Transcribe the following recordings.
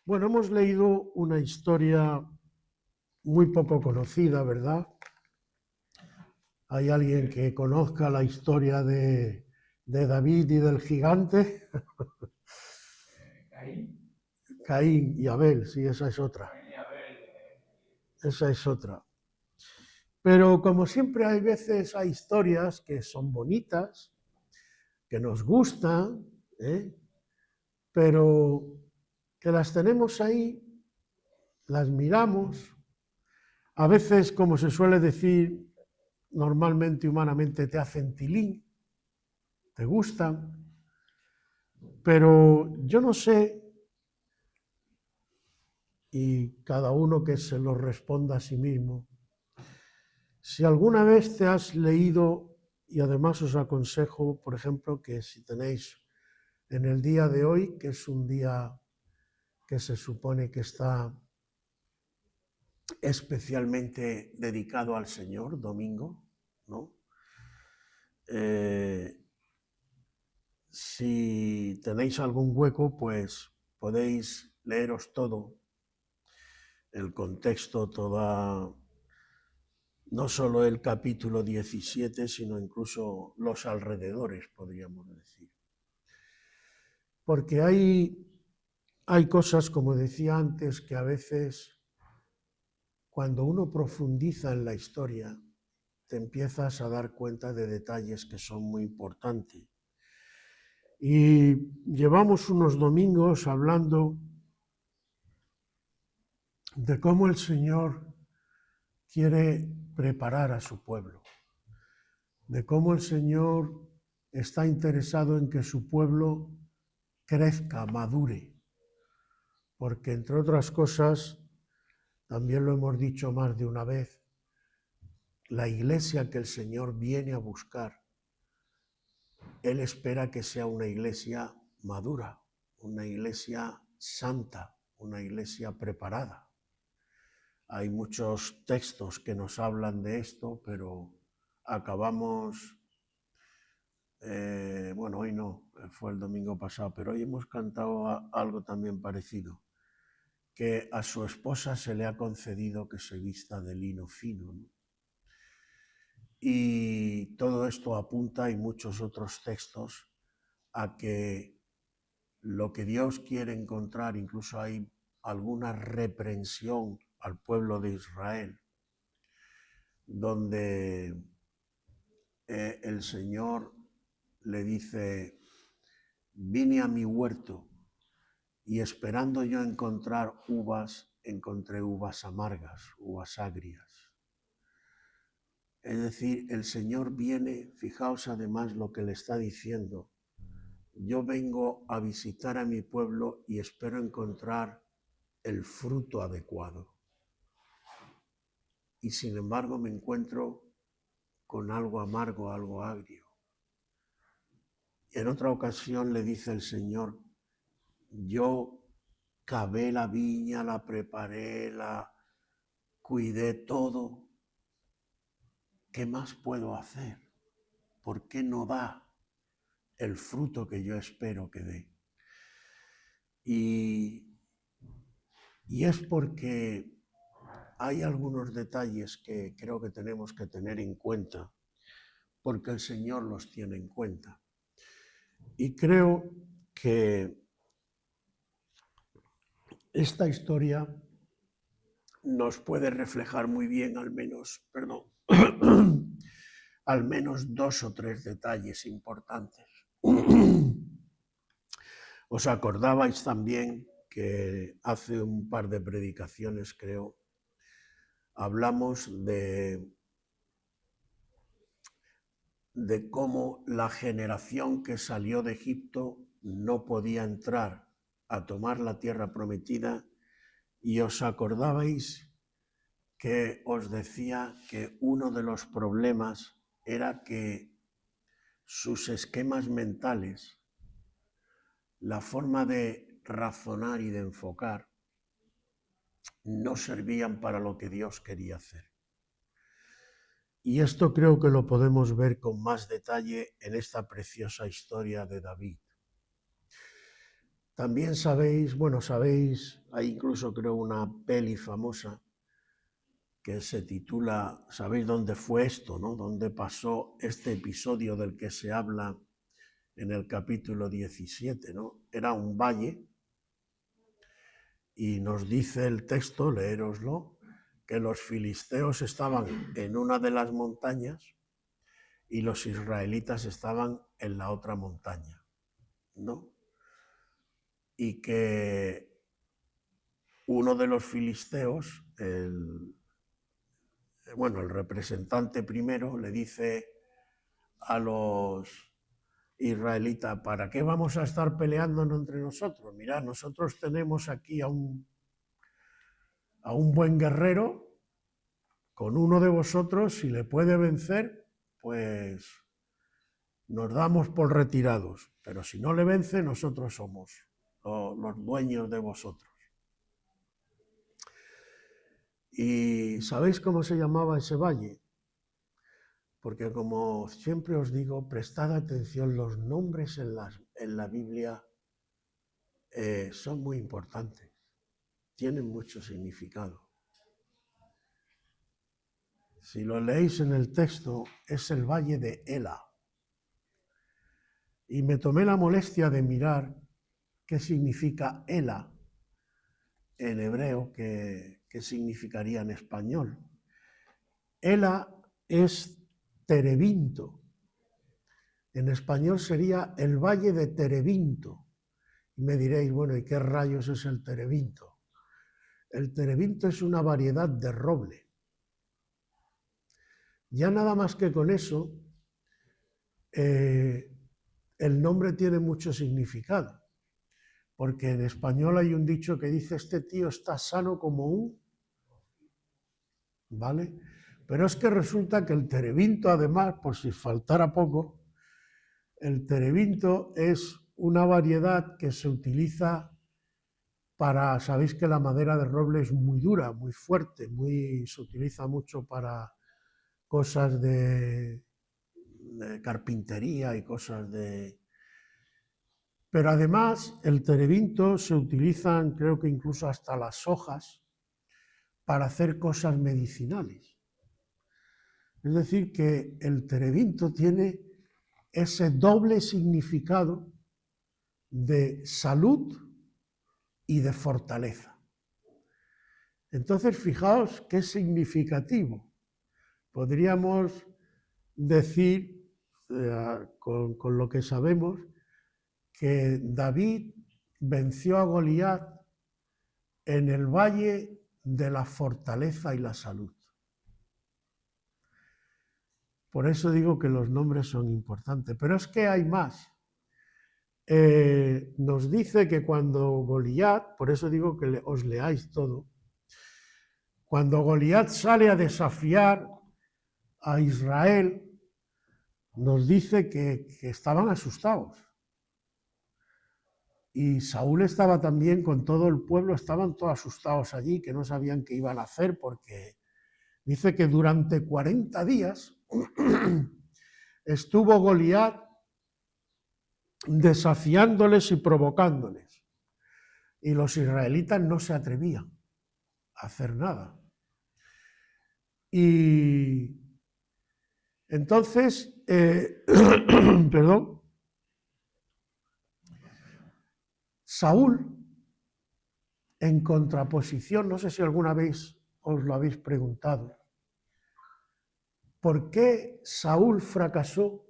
Bueno, hemos leído una historia muy poco conocida, ¿verdad? ¿Hay alguien que conozca la historia de David y del gigante? Caín. Caín y Abel, sí, esa es otra. Caín y Abel. Esa es otra. Pero como siempre hay veces, hay historias que son bonitas, que nos gustan, ¿eh? Pero que las tenemos ahí, las miramos. A veces, como se suele decir normalmente, humanamente, te hacen tilín, te gustan, pero yo no sé, y cada uno que se lo responda a sí mismo, si alguna vez te has leído, y además os aconsejo, por ejemplo, que si tenéis en el día de hoy, que es un día que se supone que está especialmente dedicado al Señor, domingo, ¿no? Si tenéis algún hueco, pues podéis leeros todo, el contexto, no solo el capítulo 17, sino incluso los alrededores, podríamos decir. Porque hay cosas, como decía antes, que a veces, cuando uno profundiza en la historia, te empiezas a dar cuenta de detalles que son muy importantes. Y llevamos unos domingos hablando de cómo el Señor quiere preparar a su pueblo, de cómo el Señor está interesado en que su pueblo crezca, madure, porque entre otras cosas, también lo hemos dicho más de una vez, la iglesia que el Señor viene a buscar, Él espera que sea una iglesia madura, una iglesia santa, una iglesia preparada. Hay muchos textos que nos hablan de esto, pero acabamos, bueno, hoy no, fue el domingo pasado, pero hoy hemos cantado algo también parecido, que a su esposa se le ha concedido que se vista de lino fino, ¿no? Y todo esto apunta, y muchos otros textos, a que lo que Dios quiere encontrar, incluso hay alguna reprensión al pueblo de Israel, donde el Señor le dice, vine a mi huerto y esperando yo encontrar uvas, encontré uvas amargas, uvas agrias. Es decir, el Señor viene, fijaos además lo que le está diciendo, yo vengo a visitar a mi pueblo y espero encontrar el fruto adecuado. Y sin embargo me encuentro con algo amargo, algo agrio. Y en otra ocasión le dice el Señor, yo cavé la viña, la preparé, la cuidé todo. ¿Qué más puedo hacer? ¿Por qué no da el fruto que yo espero que dé? Y es porque hay algunos detalles que creo que tenemos que tener en cuenta, porque el Señor los tiene en cuenta. Y creo que esta historia nos puede reflejar muy bien al menos dos o tres detalles importantes. ¿Os acordabais también que hace un par de predicaciones, creo, hablamos de cómo la generación que salió de Egipto no podía entrar a tomar la tierra prometida? Y os acordabais que os decía que uno de los problemas era que sus esquemas mentales, la forma de razonar y de enfocar, no servían para lo que Dios quería hacer. Y esto creo que lo podemos ver con más detalle en esta preciosa historia de David. También sabéis, hay incluso creo una peli famosa que se titula, ¿sabéis dónde fue esto, no? ¿Dónde pasó este episodio del que se habla en el capítulo 17, ¿no? Era un valle y nos dice el texto, leéroslo, que los filisteos estaban en una de las montañas y los israelitas estaban en la otra montaña, ¿no? Y que uno de los filisteos, el representante primero, le dice a los israelitas, ¿para qué vamos a estar peleándonos entre nosotros? Mirad, nosotros tenemos aquí a un buen guerrero, con uno de vosotros, si le puede vencer, pues nos damos por retirados, pero si no le vence, nosotros somos los dueños de vosotros. ¿Y sabéis cómo se llamaba ese valle? Porque como siempre os digo, prestad atención, los nombres en la Biblia son muy importantes, tienen mucho significado. Si lo leéis en el texto, es el valle de Ela. Y me tomé la molestia de mirar qué significa Ela en hebreo, qué significaría en español. Ela es Terebinto. En español sería el valle de Terebinto. Y me diréis, bueno, ¿y qué rayos es el Terebinto? El Terebinto es una variedad de roble. Ya nada más que con eso, el nombre tiene mucho significado. Porque en español hay un dicho que dice, este tío está sano como un... ¿Vale? Pero es que resulta que el terebinto, además, por si faltara poco, el terebinto es una variedad que se utiliza para, sabéis que la madera de roble es muy dura, muy fuerte, se utiliza mucho para cosas de carpintería y cosas de... Pero además el terebinto se utilizan, creo que incluso hasta las hojas, para hacer cosas medicinales. Es decir, que el terebinto tiene ese doble significado de salud y de fortaleza. Entonces, fijaos qué significativo. Podríamos decir, con lo que sabemos, que David venció a Goliat en el valle de la fortaleza y la salud. Por eso digo que los nombres son importantes. Pero es que hay más. Nos dice que cuando Goliat, por eso digo que os leáis todo, cuando Goliat sale a desafiar a Israel, nos dice que estaban asustados. Y Saúl estaba también con todo el pueblo, estaban todos asustados allí, que no sabían qué iban a hacer, porque dice que durante 40 días estuvo Goliat desafiándoles y provocándoles. Y los israelitas no se atrevían a hacer nada. Y entonces, perdón, Saúl, en contraposición, no sé si alguna vez os lo habéis preguntado, ¿por qué Saúl fracasó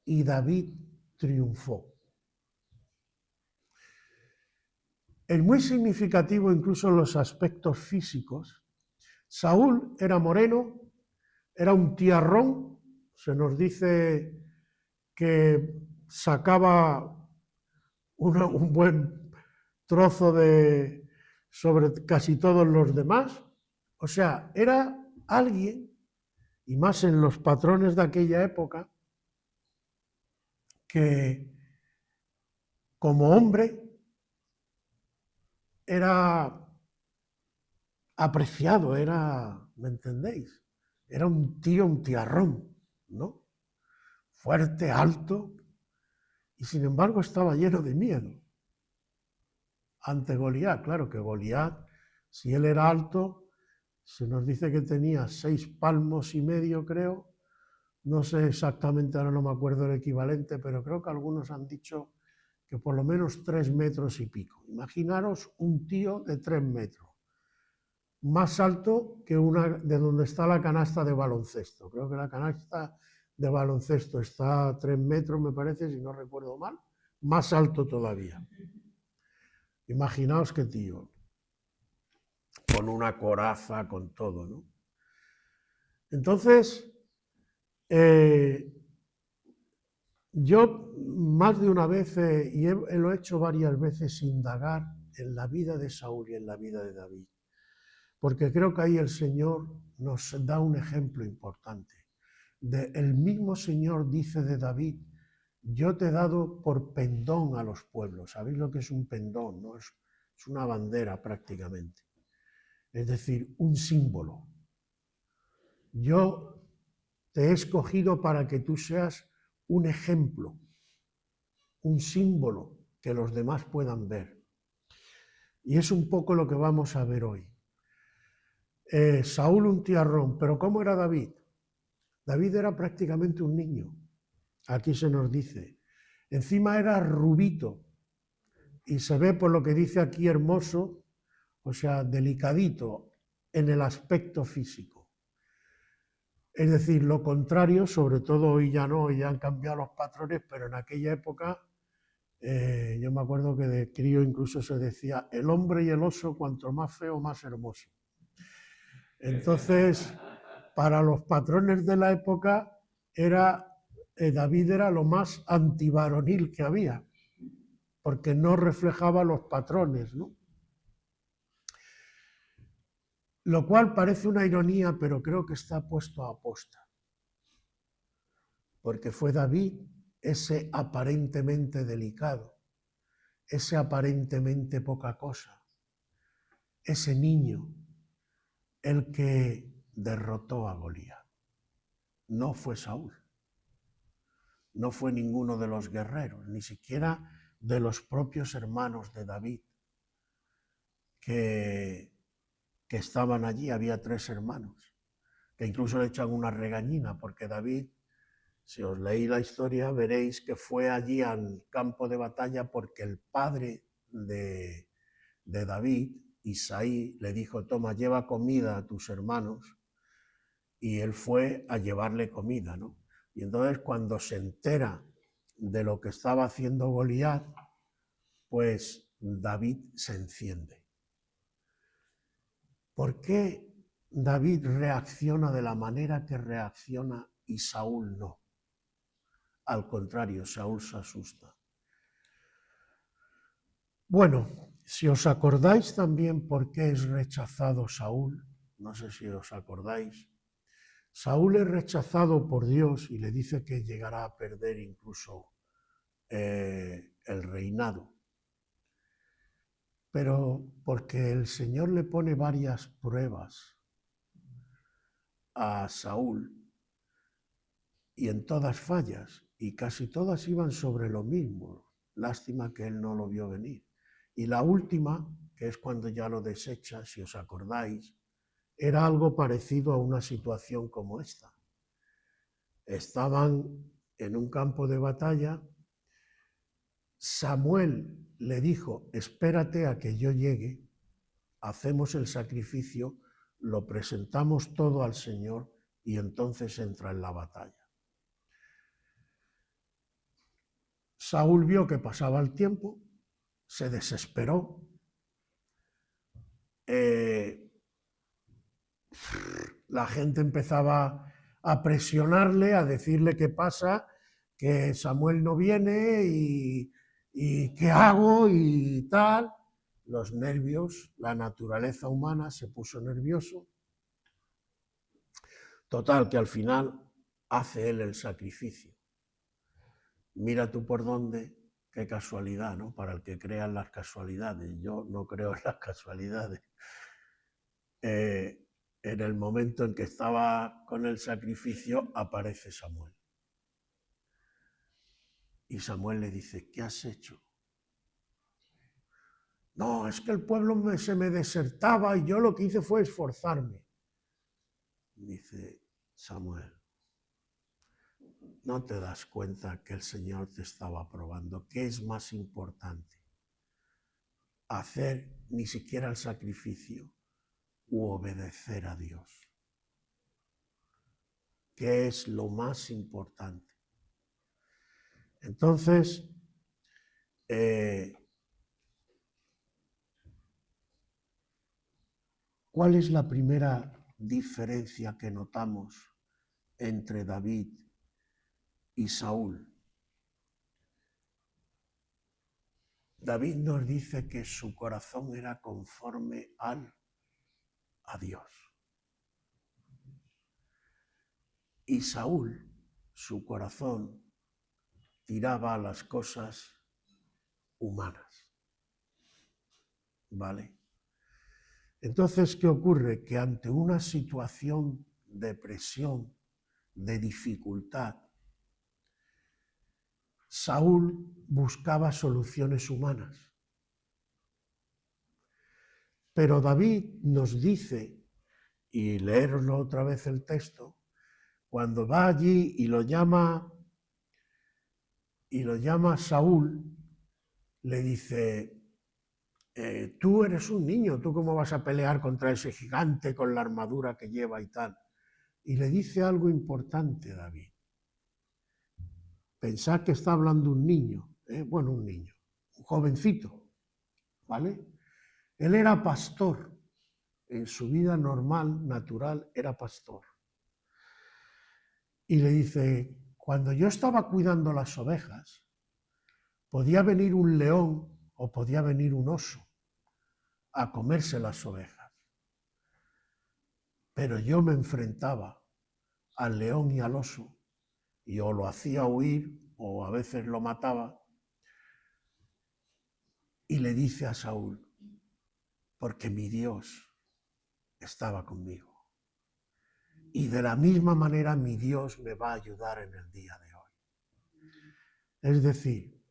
y David triunfó? Es muy significativo incluso en los aspectos físicos. Saúl era moreno, era un tiarrón, se nos dice que sacaba un buen trozo sobre casi todos los demás. O sea, era alguien, y más en los patrones de aquella época, que como hombre era apreciado, ¿me entendéis? Era un tío, un tiarrón, ¿no? Fuerte, alto, y sin embargo estaba lleno de miedo. ante Goliat. Claro que Goliat, si él era alto, se nos dice que tenía 6 palmos y medio, creo. No sé exactamente, ahora no me acuerdo el equivalente, pero creo que algunos han dicho que por lo menos 3 metros y pico. Imaginaros un tío de 3 metros, más alto que una de donde está la canasta de baloncesto. Creo que la canasta de baloncesto está a 3 metros, me parece, si no recuerdo mal, más alto todavía. Imaginaos qué tío, con una coraza, con todo, ¿no? Entonces, yo más de una vez, y lo he hecho varias veces, indagar en la vida de Saúl y en la vida de David, porque creo que ahí el Señor nos da un ejemplo importante. El mismo Señor dice de David: yo te he dado por pendón a los pueblos. ¿Sabéis lo que es un pendón? ¿No? Es una bandera prácticamente. Es decir, un símbolo. Yo te he escogido para que tú seas un ejemplo, un símbolo que los demás puedan ver. Y es un poco lo que vamos a ver hoy. Saúl un tiarrón, pero ¿cómo era David? David era prácticamente un niño. Aquí se nos dice. Encima era rubito, y se ve por lo que dice aquí hermoso, o sea, delicadito en el aspecto físico. Es decir, lo contrario, sobre todo hoy ya no, hoy ya han cambiado los patrones, pero en aquella época, yo me acuerdo que de crío incluso se decía: el hombre y el oso, cuanto más feo, más hermoso. Entonces, para los patrones de la época, David era lo más antivaronil que había, porque no reflejaba los patrones, ¿no? Lo cual parece una ironía, pero creo que está puesto a aposta, porque fue David ese aparentemente delicado, ese aparentemente poca cosa, ese niño, el que derrotó a Goliat. No fue Saúl, no fue ninguno de los guerreros, ni siquiera de los propios hermanos de David que estaban allí. Había 3 hermanos, que incluso le echan una regañina, porque David, si os leí la historia, veréis que fue allí al campo de batalla porque el padre de David, Isaí, le dijo: toma, lleva comida a tus hermanos, y él fue a llevarle comida, ¿no? Y entonces, cuando se entera de lo que estaba haciendo Goliat, pues David se enciende. ¿Por qué David reacciona de la manera que reacciona y Saúl no? Al contrario, Saúl se asusta. Bueno, si os acordáis también por qué es rechazado Saúl, no sé si os acordáis, Saúl es rechazado por Dios y le dice que llegará a perder incluso el reinado. Pero porque el Señor le pone varias pruebas a Saúl, y en todas fallas, y casi todas iban sobre lo mismo. Lástima que él no lo vio venir. Y la última, que es cuando ya lo desecha, si os acordáis, era algo parecido a una situación como esta. Estaban en un campo de batalla. Samuel le dijo: espérate a que yo llegue, hacemos el sacrificio, lo presentamos todo al Señor y entonces entra en la batalla. Saúl vio que pasaba el tiempo, se desesperó, la gente empezaba a presionarle, a decirle: ¿qué pasa? Que Samuel no viene y ¿qué hago? Y tal. Los nervios, la naturaleza humana se puso nervioso. Total, que al final hace él el sacrificio. Mira tú por dónde, qué casualidad, ¿no? Para el que crea en las casualidades. Yo no creo en las casualidades. En el momento en que estaba con el sacrificio, aparece Samuel. Y Samuel le dice: ¿qué has hecho? No, es que el pueblo se me desertaba y yo lo que hice fue esforzarme. Dice Samuel, ¿no te das cuenta que el Señor te estaba probando? ¿Qué es más importante? Hacer ni siquiera el sacrificio u obedecer a Dios. ¿Qué es lo más importante? Entonces, ¿cuál es la primera diferencia que notamos entre David y Saúl? David nos dice que su corazón era conforme a Dios. Y Saúl, su corazón, tiraba a las cosas humanas. ¿Vale? Entonces, ¿qué ocurre? Que ante una situación de presión, de dificultad, Saúl buscaba soluciones humanas. Pero David nos dice, y leeroslo otra vez el texto, cuando va allí y lo llama Saúl, le dice, tú eres un niño, ¿tú cómo vas a pelear contra ese gigante con la armadura que lleva y tal? Y le dice algo importante David. Pensad que está hablando un niño, un niño, un jovencito, ¿vale? Él era pastor, en su vida normal, natural, era pastor. Y le dice, cuando yo estaba cuidando las ovejas, podía venir un león o podía venir un oso a comerse las ovejas. Pero yo me enfrentaba al león y al oso y o lo hacía huir o a veces lo mataba. Y le dice a Saúl, porque mi Dios estaba conmigo. Y de la misma manera mi Dios me va a ayudar en el día de hoy. Es decir,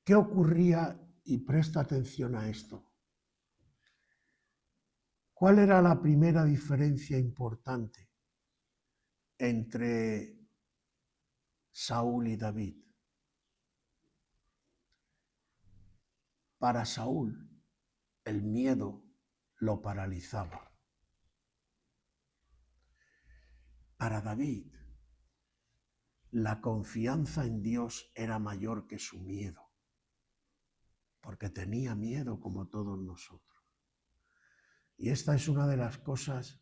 ¿qué ocurría? Y presta atención a esto. ¿Cuál era la primera diferencia importante entre Saúl y David? Para Saúl, el miedo lo paralizaba. Para David, la confianza en Dios era mayor que su miedo, porque tenía miedo como todos nosotros. Y esta es una de las cosas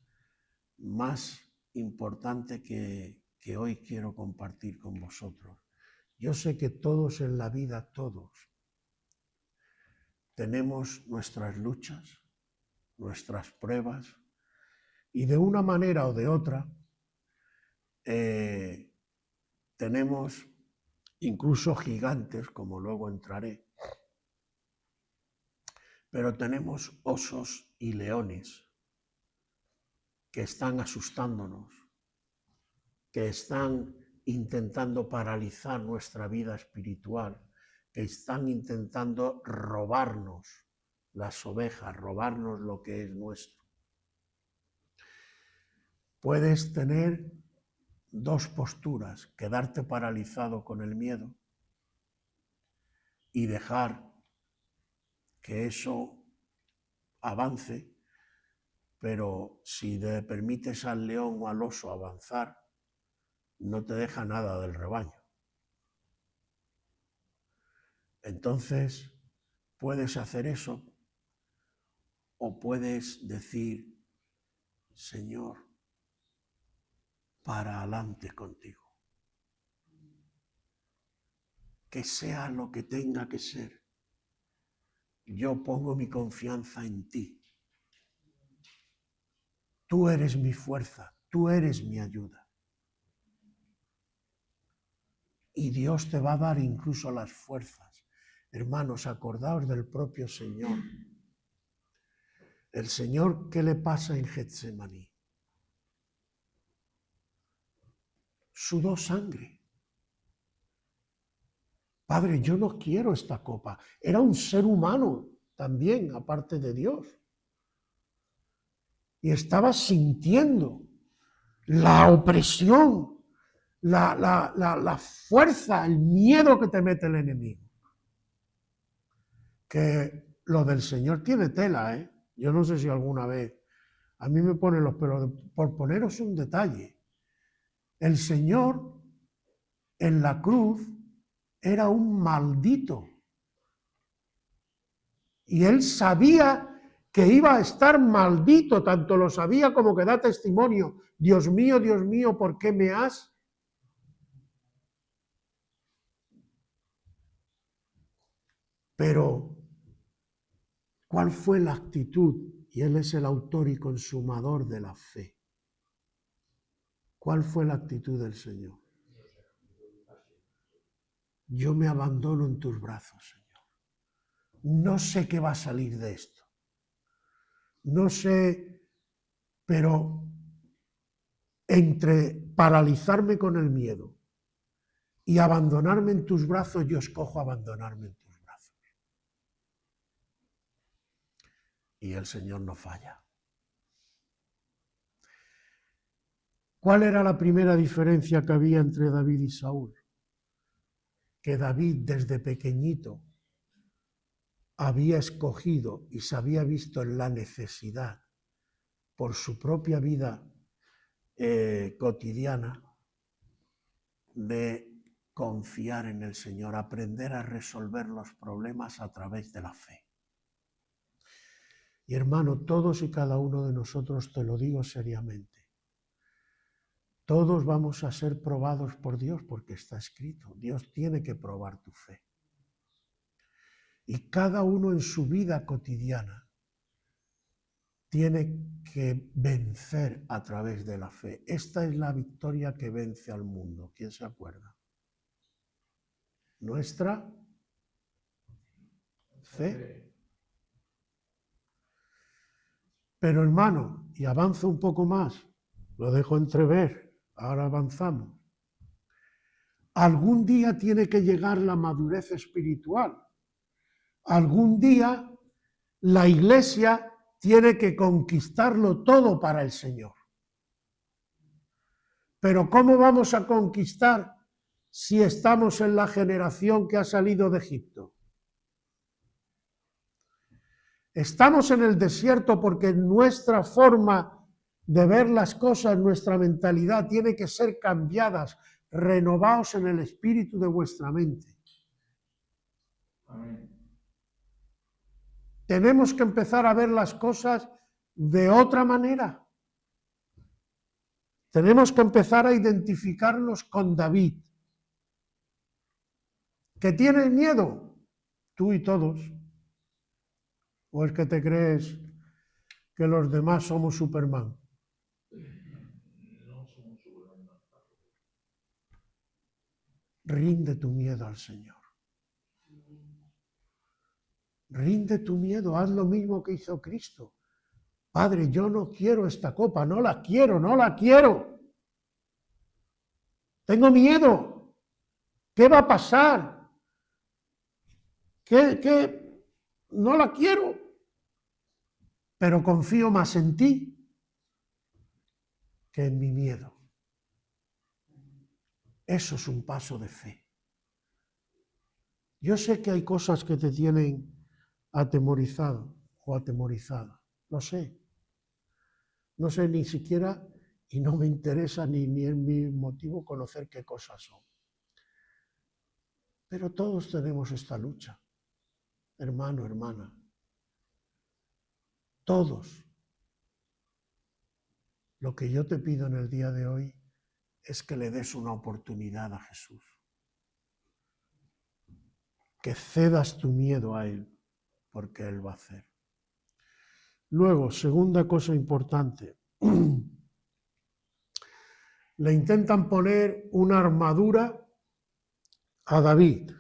más importantes que hoy quiero compartir con vosotros. Yo sé que todos en la vida, todos, tenemos nuestras luchas, nuestras pruebas, y de una manera o de otra tenemos incluso gigantes, como luego entraré, pero tenemos osos y leones que están asustándonos, que están intentando paralizar nuestra vida espiritual, que están intentando robarnos las ovejas, robarnos lo que es nuestro. Puedes tener dos posturas, quedarte paralizado con el miedo y dejar que eso avance, pero si le permites al león o al oso avanzar, no te deja nada del rebaño. Entonces, puedes hacer eso o puedes decir, Señor, para adelante contigo. Que sea lo que tenga que ser. Yo pongo mi confianza en ti. Tú eres mi fuerza, tú eres mi ayuda. Y Dios te va a dar incluso las fuerzas. Hermanos, acordaos del propio Señor. El Señor, ¿qué le pasa en Getsemaní? Sudó sangre Padre, yo no quiero esta copa. Era un ser humano también, aparte de Dios. Y estaba sintiendo la opresión, la fuerza, el miedo que te mete el enemigo. Que lo del Señor tiene tela, ¿eh? Yo no sé si alguna vez, a mí me ponen los pelos, por poneros un detalle. El Señor en la cruz era un maldito. Y él sabía que iba a estar maldito, tanto lo sabía como que da testimonio. Dios mío, ¿por qué me has? Pero, ¿cuál fue la actitud? Y él es el autor y consumador de la fe. ¿Cuál fue la actitud del Señor? Yo me abandono en tus brazos, Señor. No sé qué va a salir de esto. No sé, pero entre paralizarme con el miedo y abandonarme en tus brazos, yo escojo abandonarme en tus brazos. Y el Señor no falla. ¿Cuál era la primera diferencia que había entre David y Saúl? Que David desde pequeñito había escogido y se había visto en la necesidad por su propia vida cotidiana de confiar en el Señor, aprender a resolver los problemas a través de la fe. Y hermano, todos y cada uno de nosotros, te lo digo seriamente, todos vamos a ser probados por Dios porque está escrito. Dios tiene que probar tu fe. Y cada uno en su vida cotidiana tiene que vencer a través de la fe. Esta es la victoria que vence al mundo. ¿Quién se acuerda? Nuestra fe. Pero hermano, y avanzo un poco más, lo dejo entrever, ahora avanzamos. Algún día tiene que llegar la madurez espiritual. Algún día la Iglesia tiene que conquistarlo todo para el Señor. Pero ¿cómo vamos a conquistar si estamos en la generación que ha salido de Egipto? Estamos en el desierto porque nuestra forma de ver las cosas, nuestra mentalidad tiene que ser cambiadas. Renovaos en el espíritu de vuestra mente. Amén. Tenemos que empezar a ver las cosas de otra manera. Tenemos que empezar a identificarnos con David. ¿Que tienes miedo? Tú y todos. ¿O es que te crees que los demás somos Superman? No somos Superman. Rinde tu miedo al Señor. Rinde tu miedo, haz lo mismo que hizo Cristo. Padre, yo no quiero esta copa, no la quiero, no la quiero. Tengo miedo. ¿Qué va a pasar? ¿Qué? No la quiero. Pero confío más en ti que en mi miedo. Eso es un paso de fe. Yo sé que hay cosas que te tienen atemorizado o atemorizada. Lo sé. No sé ni siquiera, y no me interesa ni es mi motivo conocer qué cosas son. Pero todos tenemos esta lucha, hermano, hermana. Todos. Lo que yo te pido en el día de hoy es que le des una oportunidad a Jesús. Que cedas tu miedo a Él, porque Él va a hacer. Luego, segunda cosa importante. Le intentan poner una armadura a David.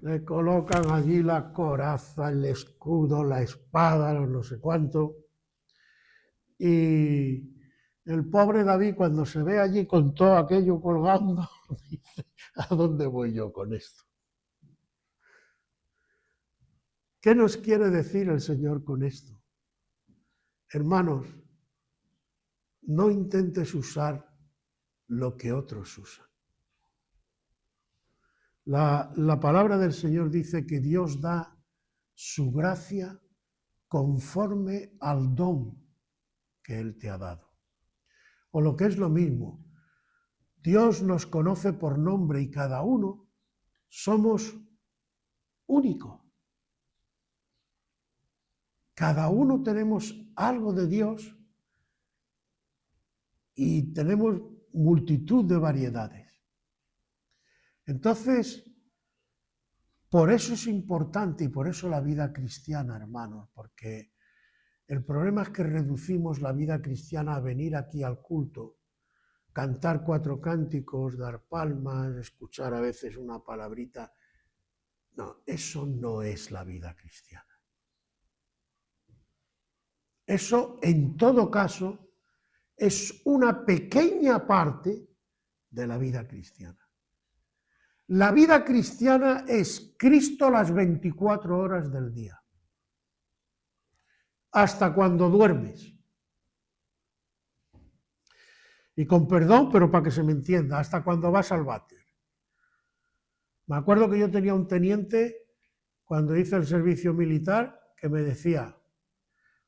Le colocan allí la coraza, el escudo, la espada, no sé cuánto. Y el pobre David, cuando se ve allí con todo aquello colgando, Dice, ¿a dónde voy yo con esto? ¿Qué nos quiere decir el Señor con esto? Hermanos, no intentes usar lo que otros usan. La palabra del Señor dice que Dios da su gracia conforme al don que Él te ha dado. O lo que es lo mismo, Dios nos conoce por nombre y cada uno somos únicos. Cada uno tenemos algo de Dios y tenemos multitud de variedades. Entonces, por eso es importante y por eso la vida cristiana, hermanos, porque el problema es que reducimos la vida cristiana a venir aquí al culto, cantar 4 cánticos, dar palmas, escuchar a veces una palabrita. No, eso no es la vida cristiana. Eso, en todo caso, es una pequeña parte de la vida cristiana. La vida cristiana es Cristo las 24 horas del día, hasta cuando duermes. Y con perdón, pero para que se me entienda, hasta cuando vas al váter. Me acuerdo que yo tenía un teniente, cuando hice el servicio militar, que me decía,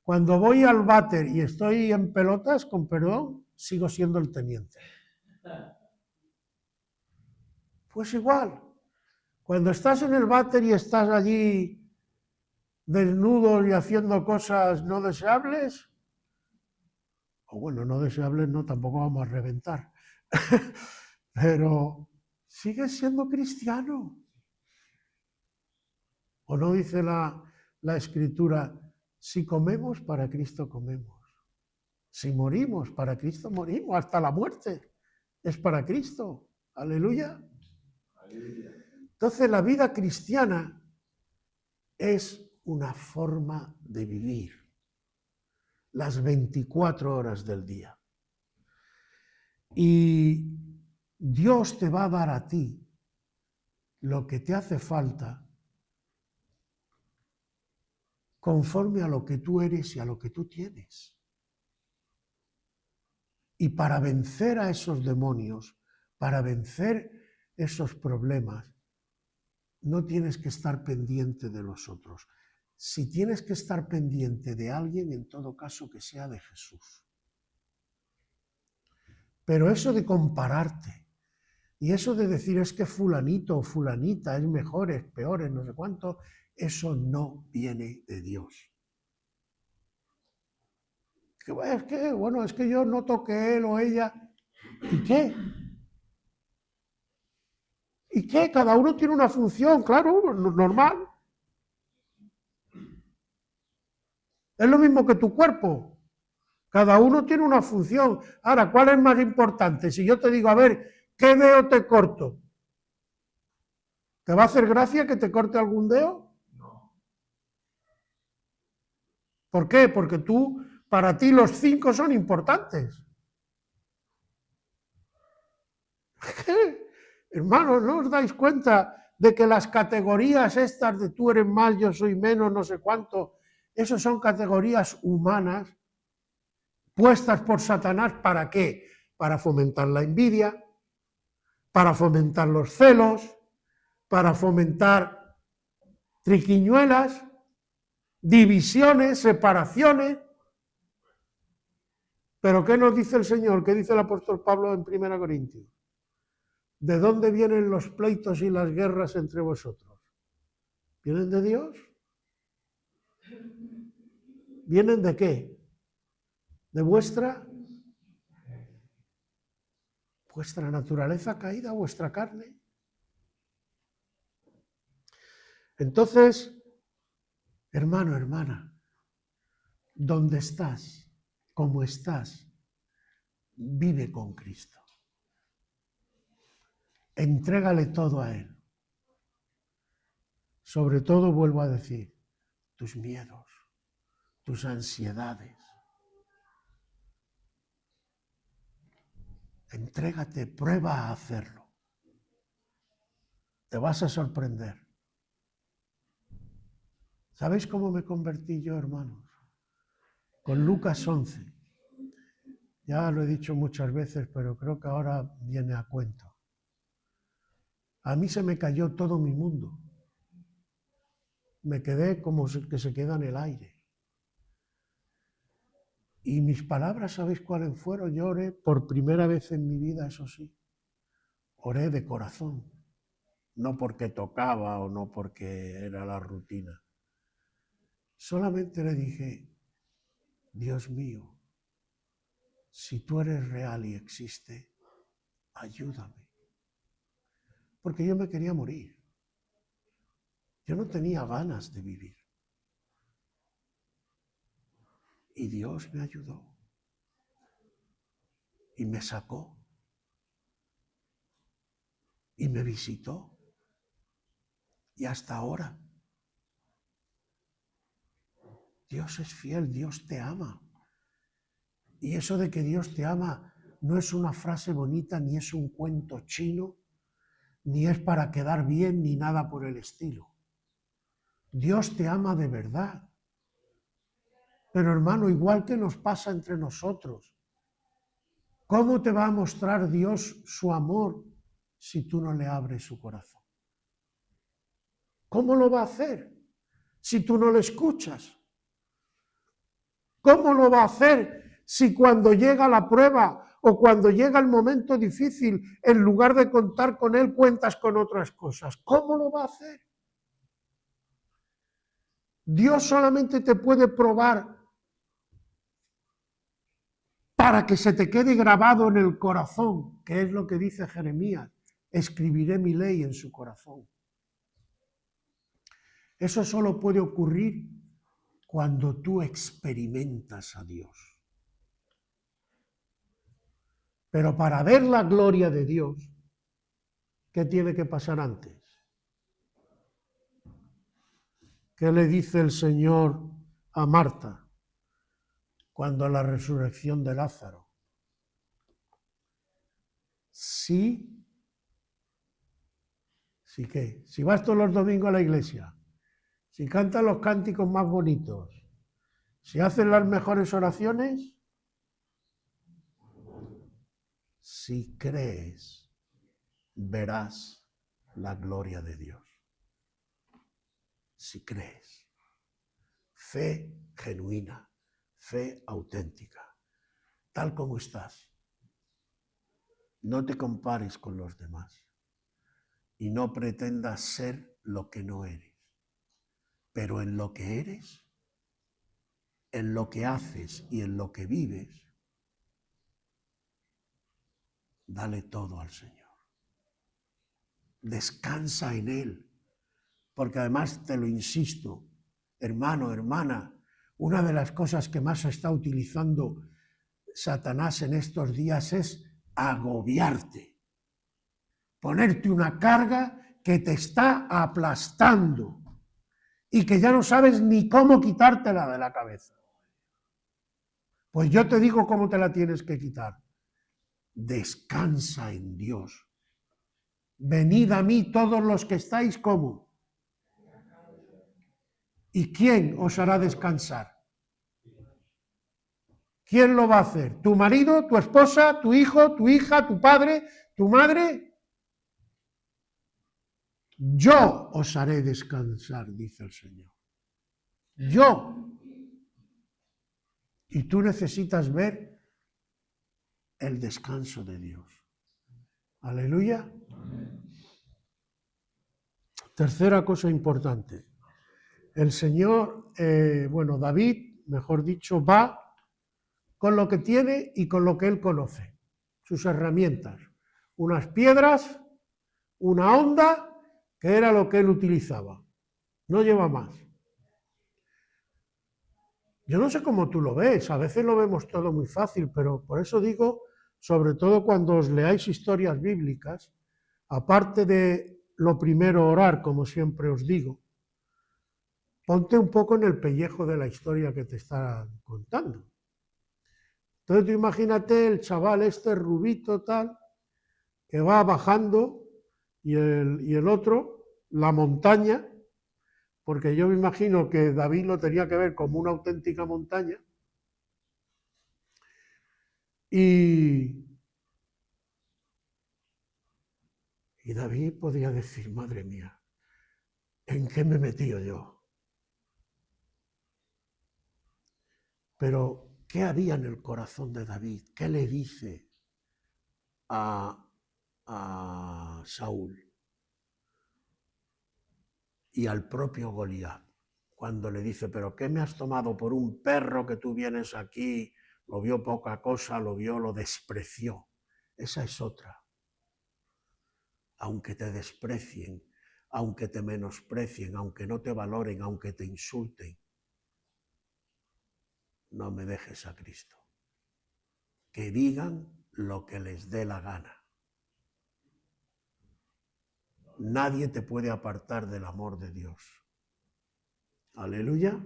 cuando voy al váter y estoy en pelotas, con perdón, sigo siendo el teniente. Pues igual, cuando estás en el váter y estás allí desnudo y haciendo cosas no deseables, o bueno, no deseables no, tampoco vamos a reventar, pero sigues siendo cristiano. ¿O no dice la Escritura, si comemos, para Cristo comemos? Si morimos, para Cristo morimos, hasta la muerte es para Cristo. Aleluya. Entonces la vida cristiana es una forma de vivir las 24 horas del día. Y Dios te va a dar a ti lo que te hace falta conforme a lo que tú eres y a lo que tú tienes. Y para vencer a esos demonios, para vencer esos problemas, no tienes que estar pendiente de los otros. Si tienes que estar pendiente de alguien, en todo caso que sea de Jesús. Pero eso de compararte y eso de decir es que fulanito o fulanita es mejor, es peor, es no sé cuánto, eso no viene de Dios. Es que yo noto que él o ella, ¿y qué? ¿Y qué? Cada uno tiene una función, claro, normal. Es lo mismo que tu cuerpo. Cada uno tiene una función. Ahora, ¿cuál es más importante? Si yo te digo, a ver, ¿qué dedo te corto? ¿Te va a hacer gracia que te corte algún dedo? No. ¿Por qué? Porque para ti los 5 son importantes. ¿Qué? Hermanos, ¿no os dais cuenta de que las categorías estas de tú eres más, yo soy menos, no sé cuánto, esas son categorías humanas puestas por Satanás, ¿para qué? Para fomentar la envidia, para fomentar los celos, para fomentar triquiñuelas, divisiones, separaciones. ¿Pero qué nos dice el Señor? ¿Qué dice el apóstol Pablo en 1 Corintios? ¿De dónde vienen los pleitos y las guerras entre vosotros? ¿Vienen de Dios? ¿Vienen de qué? ¿De vuestra naturaleza caída, vuestra carne? Entonces, hermano, hermana, ¿dónde estás? ¿Cómo estás? Vive con Cristo. Entrégale todo a Él. Sobre todo, vuelvo a decir, tus miedos, tus ansiedades. Entrégate, prueba a hacerlo. Te vas a sorprender. ¿Sabéis cómo me convertí yo, hermanos? Con Lucas 11. Ya lo he dicho muchas veces, pero creo que ahora viene a cuento. A mí se me cayó todo mi mundo. Me quedé como que se queda en el aire. Y mis palabras, ¿sabéis cuáles fueron? Yo oré por primera vez en mi vida, eso sí. Oré de corazón. No porque tocaba o no porque era la rutina. Solamente le dije, Dios mío, si tú eres real y existe, ayúdame. Porque yo me quería morir. Yo no tenía ganas de vivir. Y Dios me ayudó. Y me sacó. Y me visitó. Y hasta ahora. Dios es fiel, Dios te ama. Y eso de que Dios te ama no es una frase bonita, ni es un cuento chino, ni es para quedar bien, ni nada por el estilo. Dios te ama de verdad. Pero hermano, igual que nos pasa entre nosotros, ¿cómo te va a mostrar Dios su amor si tú no le abres su corazón? ¿Cómo lo va a hacer si tú no le escuchas? ¿Cómo lo va a hacer si cuando llega la prueba o cuando llega el momento difícil, en lugar de contar con él, cuentas con otras cosas? ¿Cómo lo va a hacer? Dios solamente te puede probar para que se te quede grabado en el corazón, que es lo que dice Jeremías, escribiré mi ley en su corazón. Eso solo puede ocurrir cuando tú experimentas a Dios. Pero para ver la gloria de Dios, ¿qué tiene que pasar antes? ¿Qué le dice el Señor a Marta cuando la resurrección de Lázaro? Sí, sí que, si vas todos los domingos a la iglesia, si cantas los cánticos más bonitos, si haces las mejores oraciones, si crees, verás la gloria de Dios. Si crees. Fe genuina, fe auténtica, tal como estás. No te compares con los demás y no pretendas ser lo que no eres. Pero en lo que eres, en lo que haces y en lo que vives, dale todo al Señor. Descansa en Él, porque además te lo insisto, hermano, hermana, una de las cosas que más está utilizando Satanás en estos días es agobiarte, ponerte una carga que te está aplastando y que ya no sabes ni cómo quitártela de la cabeza. Pues yo te digo cómo te la tienes que quitar. Descansa en Dios. Venid a mí todos los que estáis, ¿cómo? ¿Y quién os hará descansar? ¿Quién lo va a hacer? ¿Tu marido, tu esposa, tu hijo, tu hija, tu padre, tu madre? Yo os haré descansar, dice el Señor. Yo. Y tú necesitas ver el descanso de Dios. Aleluya. Tercera cosa importante. El Señor, David, mejor dicho, va con lo que tiene y con lo que él conoce. Sus herramientas. Unas piedras, una honda, que era lo que él utilizaba. No lleva más. Yo no sé cómo tú lo ves, a veces lo vemos todo muy fácil, pero por eso digo, sobre todo cuando os leáis historias bíblicas, aparte de lo primero orar, como siempre os digo, ponte un poco en el pellejo de la historia que te está contando. Entonces tú imagínate el chaval este rubito tal, que va bajando y el otro, la montaña, porque yo me imagino que David lo tenía que ver como una auténtica montaña. Y David podía decir, madre mía, ¿en qué me he metido yo? Pero, ¿qué había en el corazón de David? ¿Qué le dice a Saúl y al propio Goliat? Cuando le dice, ¿pero qué me has tomado por un perro que tú vienes aquí? Lo vio poca cosa, lo despreció. Esa es otra. Aunque te desprecien, aunque te menosprecien, aunque no te valoren, aunque te insulten, no me dejes a Cristo. Que digan lo que les dé la gana. Nadie te puede apartar del amor de Dios. Aleluya.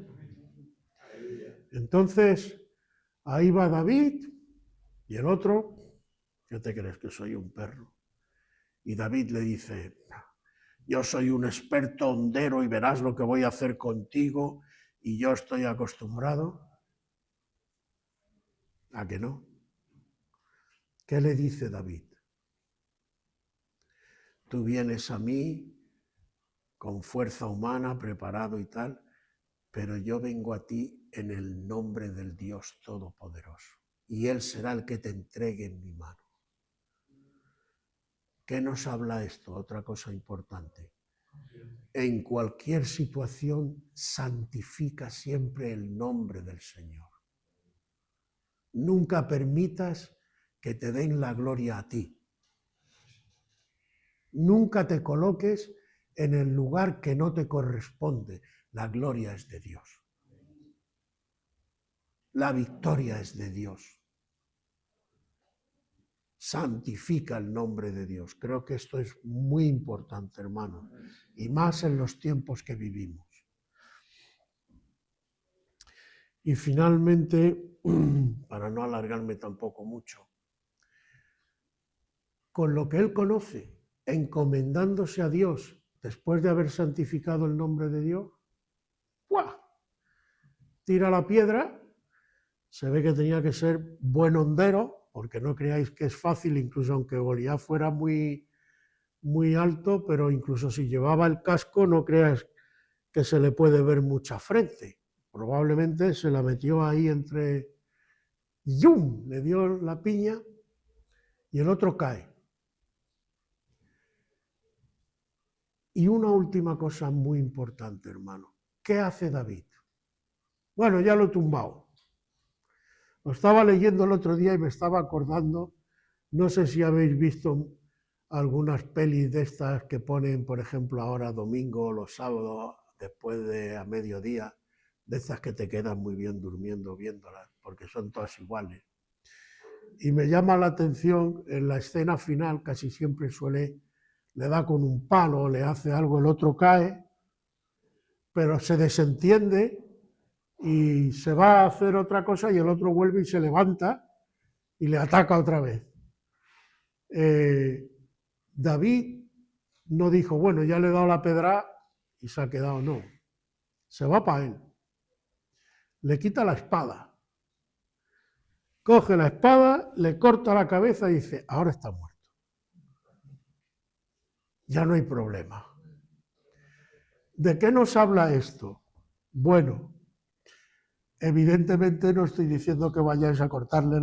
Entonces, ahí va David y el otro, ¿qué te crees que soy un perro? Y David le dice, yo soy un experto hondero y verás lo que voy a hacer contigo y yo estoy acostumbrado. ¿A que no? ¿Qué le dice David? Tú vienes a mí con fuerza humana, preparado y tal, pero yo vengo a ti en el nombre del Dios Todopoderoso, y Él será el que te entregue en mi mano. ¿Qué nos habla esto? Otra cosa importante. En cualquier situación, santifica siempre el nombre del Señor. Nunca permitas que te den la gloria a ti. Nunca te coloques en el lugar que no te corresponde. La gloria es de Dios. La victoria es de Dios. Santifica el nombre de Dios. Creo que esto es muy importante, hermano, y más en los tiempos que vivimos. Y finalmente, para no alargarme tampoco mucho, con lo que él conoce, encomendándose a Dios, después de haber santificado el nombre de Dios, ¡buah!, tira la piedra. Se ve que tenía que ser buen hondero, porque no creáis que es fácil, incluso aunque Goliat fuera muy, muy alto, pero incluso si llevaba el casco, no creas que se le puede ver mucha frente. Probablemente se la metió ahí entre... ¡Yum! Le dio la piña y el otro cae. Y una última cosa muy importante, hermano. ¿Qué hace David? Bueno, ya lo he tumbado. Lo estaba leyendo el otro día y me estaba acordando, no sé si habéis visto algunas pelis de estas que ponen, por ejemplo, ahora domingo o los sábados, después de a mediodía, de estas que te quedan muy bien durmiendo viéndolas, porque son todas iguales. Y me llama la atención, en la escena final casi siempre le da con un palo, le hace algo, el otro cae, pero se desentiende y se va a hacer otra cosa y el otro vuelve y se levanta y le ataca otra vez. David no dijo, bueno, ya le he dado la pedra y se ha quedado, no. Se va para él. Le quita la espada. Coge la espada, le corta la cabeza y dice, ahora está muerto. Ya no hay problema. ¿De qué nos habla esto? Bueno, evidentemente no estoy diciendo que vayáis a cortarle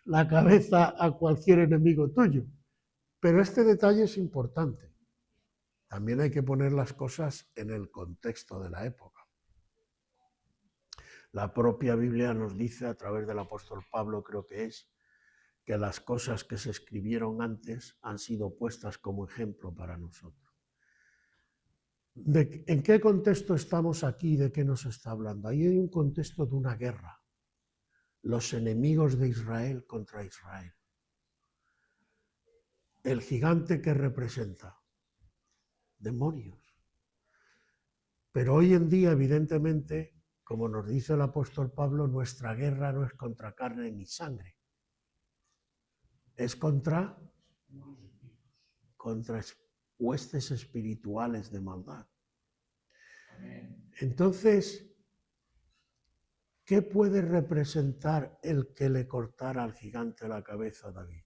la cabeza a cualquier enemigo tuyo, pero este detalle es importante. También hay que poner las cosas en el contexto de la época. La propia Biblia nos dice, a través del apóstol Pablo creo que es, que las cosas que se escribieron antes han sido puestas como ejemplo para nosotros. ¿En qué contexto estamos aquí? ¿De qué nos está hablando? Ahí hay un contexto de una guerra. Los enemigos de Israel contra Israel. El gigante que representa. Demonios. Pero hoy en día, evidentemente, como nos dice el apóstol Pablo, nuestra guerra no es contra carne ni sangre. Es contra huestes espirituales de maldad. Amén. Entonces, ¿qué puede representar el que le cortara al gigante la cabeza a David?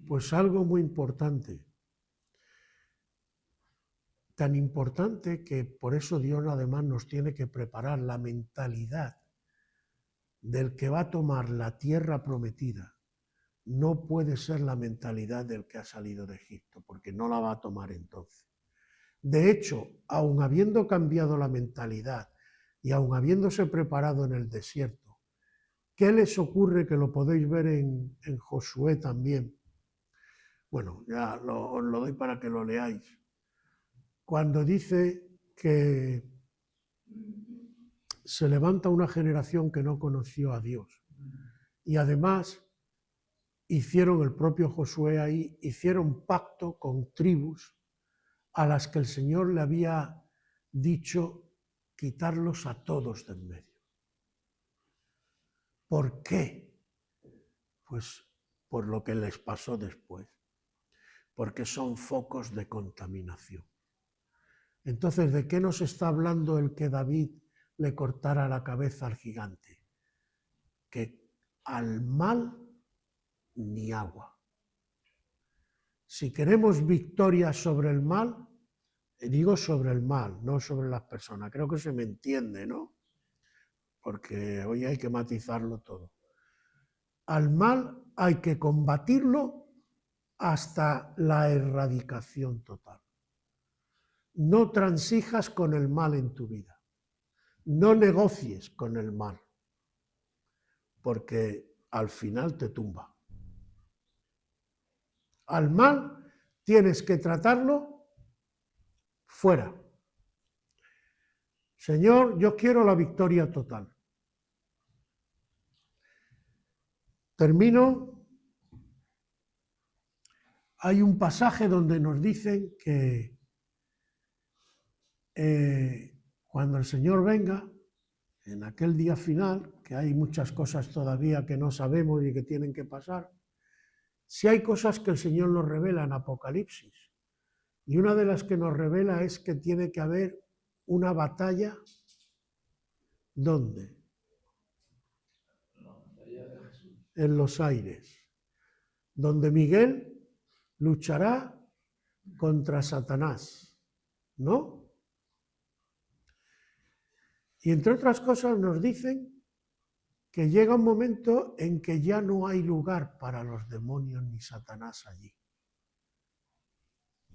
Pues algo muy importante. Tan importante que por eso Dios además nos tiene que preparar la mentalidad del que va a tomar la tierra prometida. No puede ser la mentalidad del que ha salido de Egipto, porque no la va a tomar entonces. De hecho, aun habiendo cambiado la mentalidad y aun habiéndose preparado en el desierto, ¿qué les ocurre? Que lo podéis ver en Josué también. Bueno, ya os lo doy para que lo leáis. Cuando dice que se levanta una generación que no conoció a Dios. Y además hicieron, el propio Josué ahí, hicieron pacto con tribus a las que el Señor le había dicho quitarlos a todos de en medio. ¿Por qué? Pues por lo que les pasó después. Porque son focos de contaminación. Entonces, ¿de qué nos está hablando el que David le cortara la cabeza al gigante? Que al mal ni agua. Si queremos victoria sobre el mal, digo sobre el mal, no sobre las personas. Creo que se me entiende, ¿no? Porque hoy hay que matizarlo todo. Al mal hay que combatirlo hasta la erradicación total. No transijas con el mal en tu vida. No negocies con el mal, porque al final te tumba. Al mal tienes que tratarlo fuera. Señor, yo quiero la victoria total. Termino. Hay un pasaje donde nos dicen que cuando el Señor venga, en aquel día final, que hay muchas cosas todavía que no sabemos y que tienen que pasar, sí hay cosas que el Señor nos revela en Apocalipsis. Y una de las que nos revela es que tiene que haber una batalla. ¿Dónde? La batalla de Jesús. En los aires, donde Miguel luchará contra Satanás, ¿no? Y entre otras cosas nos dicen que llega un momento en que ya no hay lugar para los demonios ni Satanás allí.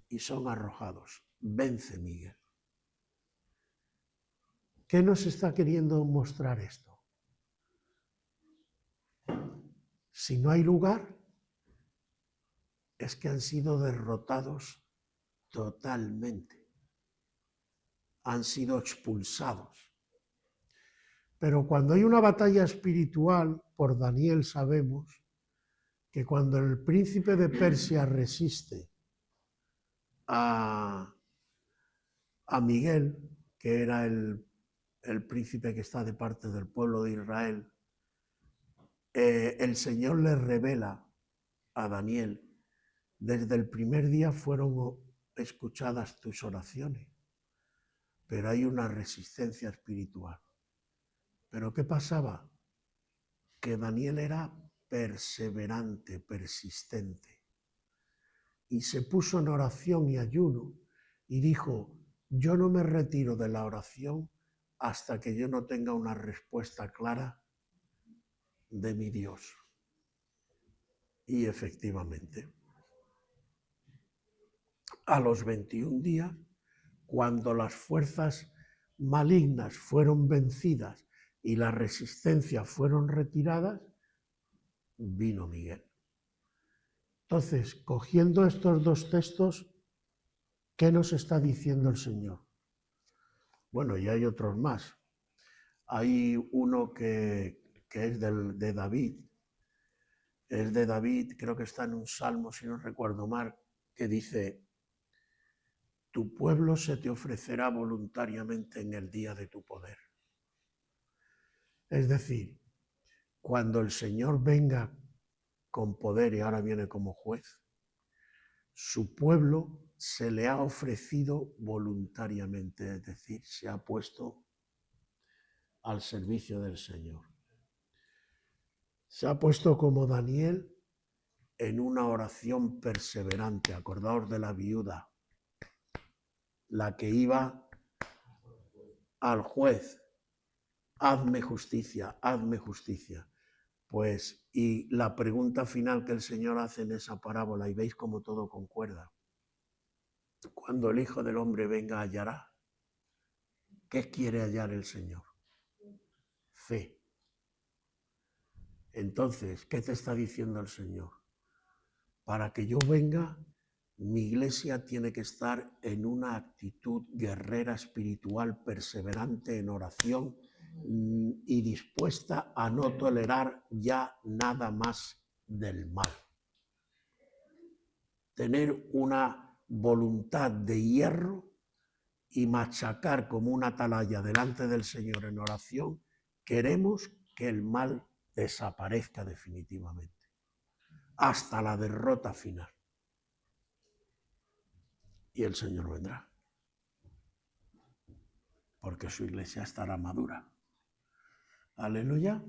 Y son arrojados. Vence Miguel. ¿Qué nos está queriendo mostrar esto? Si no hay lugar, es que han sido derrotados totalmente. Han sido expulsados. Pero cuando hay una batalla espiritual, por Daniel sabemos que cuando el príncipe de Persia resiste a Miguel, que era el príncipe que está de parte del pueblo de Israel, el Señor le revela a Daniel: desde el primer día fueron escuchadas tus oraciones, pero hay una resistencia espiritual. ¿Pero qué pasaba? Que Daniel era perseverante, persistente, y se puso en oración y ayuno y dijo: yo no me retiro de la oración hasta que yo no tenga una respuesta clara de mi Dios. Y efectivamente, a los 21 días, cuando las fuerzas malignas fueron vencidas y la resistencia fueron retiradas, vino Miguel. Entonces, cogiendo estos dos textos, ¿qué nos está diciendo el Señor? Bueno, y hay otros más. Hay uno que es de David. Es de David, creo que está en un salmo, si no recuerdo mal, que dice: tu pueblo se te ofrecerá voluntariamente en el día de tu poder. Es decir, cuando el Señor venga con poder, y ahora viene como juez, su pueblo se le ha ofrecido voluntariamente, es decir, se ha puesto al servicio del Señor. Se ha puesto como Daniel en una oración perseverante. Acordaos de la viuda, la que iba al juez, hazme justicia, hazme justicia. Pues, y la pregunta final que el Señor hace en esa parábola, y veis cómo todo concuerda. Cuando el Hijo del Hombre venga, hallará. ¿Qué quiere hallar el Señor? Fe. Entonces, ¿qué te está diciendo el Señor? Para que yo venga, mi iglesia tiene que estar en una actitud guerrera espiritual, perseverante en oración y dispuesta a no tolerar ya nada más del mal. Tener una voluntad de hierro y machacar como una atalaya delante del Señor en oración. Queremos que el mal desaparezca definitivamente, hasta la derrota final. Y el Señor vendrá, porque su iglesia estará madura. Aleluya.